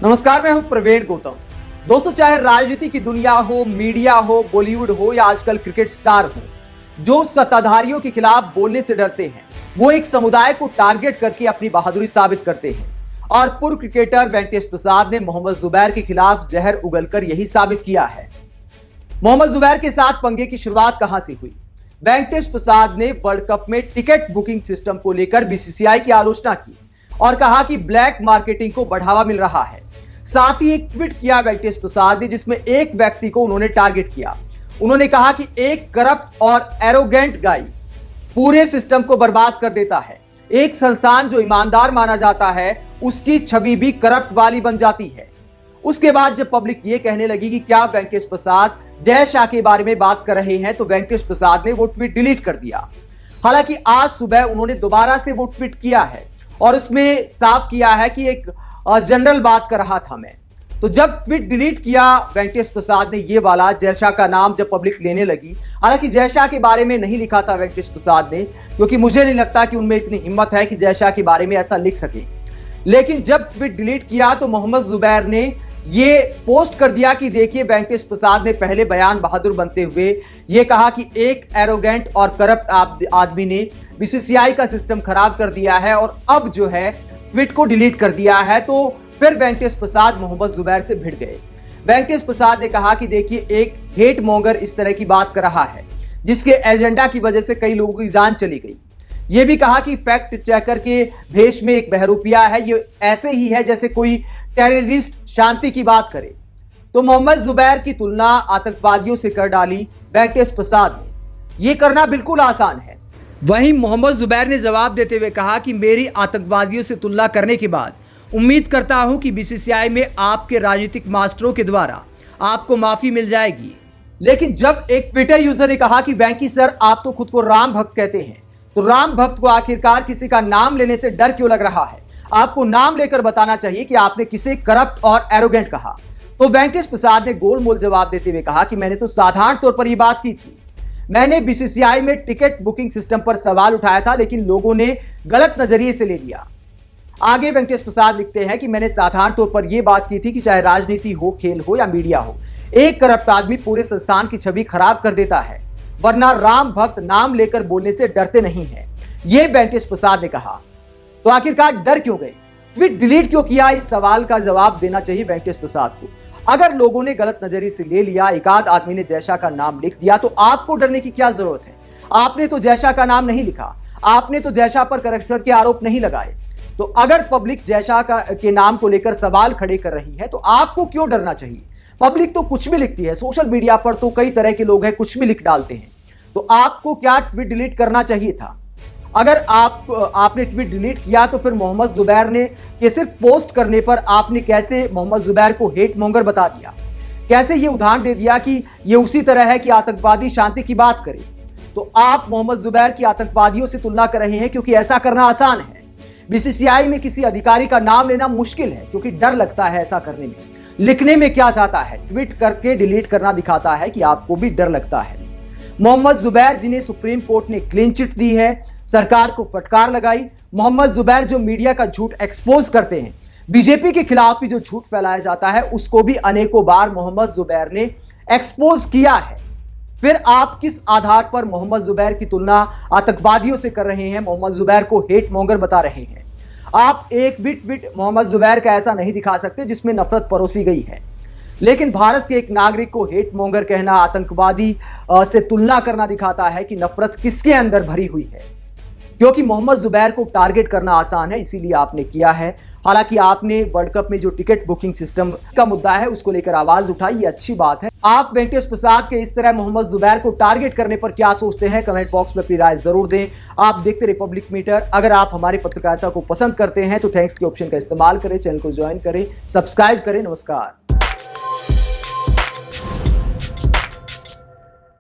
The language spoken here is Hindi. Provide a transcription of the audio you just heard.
नमस्कार, मैं हूं प्रवीण गौतम। दोस्तों, चाहे राजनीति की दुनिया हो, मीडिया हो, बॉलीवुड हो या आजकल क्रिकेट स्टार हो, जो सत्ताधारियों के खिलाफ बोलने से डरते हैं वो एक समुदाय को टारगेट करके अपनी बहादुरी साबित करते हैं। और पूर्व क्रिकेटर वेंकटेश प्रसाद ने मोहम्मद जुबैर के खिलाफ जहर उगलकर यही साबित किया है। मोहम्मद जुबैर के साथ पंगे की शुरुआत कहां से हुई? वेंकटेश प्रसाद ने वर्ल्ड कप में टिकट बुकिंग सिस्टम को लेकर बीसीसीआई की आलोचना की और कहा कि ब्लैक मार्केटिंग को बढ़ावा मिल रहा है। साथ ही एक ट्वीट किया वेंकटेश प्रसाद ने, जिसमें एक व्यक्ति को उन्होंने टारगेट किया। उन्होंने कहा कि एक करप्ट और एरोगेंट गाय पूरे सिस्टम को बर्बाद कर देता है। एक संस्थान जो ईमानदार माना जाता है उसकी छवि भी करप्ट वाली बन जाती है। उसके बाद जब पब्लिक ये कहने लगी कि क्या वेंकटेश प्रसाद जय शाह के बारे में बात कर रहे हैं, तो वेंकटेश प्रसाद ने वो ट्वीट डिलीट कर दिया। हालांकि आज सुबह उन्होंने दोबारा से वो ट्वीट किया है और उसमें साफ किया है कि एक जनरल बात कर रहा था मैं। तो जब ट्वीट डिलीट किया वेंकटेश प्रसाद ने ये वाला, जय शाह का नाम जब पब्लिक लेने लगी, हालांकि जय शाह के बारे में नहीं लिखा था वेंकटेश प्रसाद ने, क्योंकि मुझे नहीं लगता कि उनमें इतनी हिम्मत है कि जय शाह के बारे में ऐसा लिख सके। लेकिन जब ट्वीट डिलीट किया तो मोहम्मद जुबैर ने ये पोस्ट कर दिया कि देखिए, वेंकटेश प्रसाद ने पहले बयान बहादुर बनते हुए ये कहा कि एक एरोगेंट और करप्ट आदमी ने बीसीसीआई का सिस्टम खराब कर दिया है और अब जो है ट्वीट को डिलीट कर दिया है। तो फिर वेंकटेश प्रसाद मोहम्मद जुबैर से भिड़ गए। वेंकटेश प्रसाद ने कहा कि देखिए, एक हेट मॉन्गर इस तरह की बात कर रहा है जिसके एजेंडा की वजह से कई लोगों की जान चली गई। ये भी कहा कि फैक्ट चेकर के भेष में एक बहरूपिया है, ये ऐसे ही है जैसे कोई टेररिस्ट शांति की बात करे। तो मोहम्मद जुबैर की तुलना आतंकवादियों से कर डाली वेंकटेश प्रसाद ने। ये करना बिल्कुल आसान है। वहीं मोहम्मद जुबैर ने जवाब देते हुए कहा कि मेरी आतंकवादियों से तुलना करने के बाद उम्मीद करता हूं कि बीसीसीआई में आपके राजनीतिक मास्टरों के द्वारा आपको माफी मिल जाएगी। लेकिन जब एक ट्विटर यूजर ने कहा कि वेंकी सर, आप तो खुद को राम भक्त कहते हैं, तो राम भक्त को आखिरकार किसी का नाम लेने से डर क्यों लग रहा है? आपको नाम लेकर बताना चाहिए कि आपने किसे करप्ट और एरोगेंट कहा। तो वेंकटेश प्रसाद ने गोलमोल जवाब देते हुए कहा कि मैंने तो साधारण तौर पर यह बात की थी। मैंने बीसीसीआई में टिकट बुकिंग सिस्टम पर सवाल उठाया था, लेकिन लोगों ने गलत नजरिए से ले लिया। आगे वेंकटेश प्रसाद लिखते हैं कि मैंने साधारण तौर पर यह बात की थी कि चाहे राजनीति हो, खेल हो या मीडिया हो, एक करप्ट आदमी पूरे संस्थान की छवि खराब कर देता है, वरना राम भक्त नाम लेकर बोलने से डरते नहीं है। यह वेंकटेश प्रसाद ने कहा। तो आखिरकार डर क्यों गए? ट्वीट डिलीट क्यों किया? इस सवाल का जवाब देना चाहिए वेंकटेश प्रसाद को। अगर लोगों ने गलत नजरिए से ले लिया, एक आध आदमी ने जय शाह का नाम लिख दिया, तो आपको डरने की क्या जरूरत है? आपने तो जय शाह का नाम नहीं लिखा, आपने तो जय शाह पर करप्शन के आरोप नहीं लगाए। तो अगर पब्लिक जय शाह के नाम को लेकर सवाल खड़े कर रही है तो आपको क्यों डरना चाहिए? पब्लिक तो कुछ भी लिखती है, सोशल मीडिया पर तो कई तरह के लोग हैं, कुछ भी लिख डालते हैं। तो आपको क्या ट्वीट डिलीट करना चाहिए था? अगर आपने ट्वीट डिलीट किया तो फिर मोहम्मद जुबैर ने ये सिर्फ पोस्ट करने पर आपने कैसे मोहम्मद जुबैर को हेट मॉन्गर बता दिया? कैसे ये उदाहरण दे दिया कि ये उसी तरह है कि आतंकवादी शांति की बात करे? तो आप मोहम्मद जुबैर की आतंकवादियों से तुलना कर रहे हैं क्योंकि ऐसा करना आसान है। बीसीसीआई में किसी अधिकारी का नाम लेना मुश्किल है क्योंकि डर लगता है ऐसा करने में। लिखने में क्या चाहता है? ट्वीट करके डिलीट करना दिखाता है कि आपको भी डर लगता है। मोहम्मद जुबैर, जिन्हें सुप्रीम कोर्ट ने क्लीन चिट दी है, सरकार को फटकार लगाई। मोहम्मद जुबैर जो मीडिया का झूठ एक्सपोज करते हैं, बीजेपी के खिलाफ भी जो झूठ फैलाया जाता है उसको भी अनेकों बार मोहम्मद जुबैर ने एक्सपोज किया है। फिर आप किस आधार पर मोहम्मद जुबैर की तुलना आतंकवादियों से कर रहे हैं, मोहम्मद जुबैर को हेट मॉन्गर बता रहे हैं? आप एक भी ट्वीट मोहम्मद जुबैर का ऐसा नहीं दिखा सकते जिसमें नफरत परोसी गई है। लेकिन भारत के एक नागरिक को हेट मॉन्गर कहना, आतंकवादी से तुलना करना दिखाता है कि नफरत किसके अंदर भरी हुई है। क्योंकि मोहम्मद जुबैर को टारगेट करना आसान है, इसीलिए आपने किया है। हालांकि आपने वर्ल्ड कप में जो टिकट बुकिंग सिस्टम का मुद्दा है उसको लेकर आवाज उठाई, ये अच्छी बात है। आप वेंकटेश प्रसाद के इस तरह मोहम्मद जुबैर को टारगेट करने पर क्या सोचते हैं? कमेंट बॉक्स में अपनी राय जरूर दें। आप देखते रिपब्लिक मीटर। अगर आप हमारी पत्रकारिता को पसंद करते हैं तो थैंक्स के ऑप्शन का इस्तेमाल करें, चैनल को ज्वाइन करें, सब्सक्राइब करें। नमस्कार।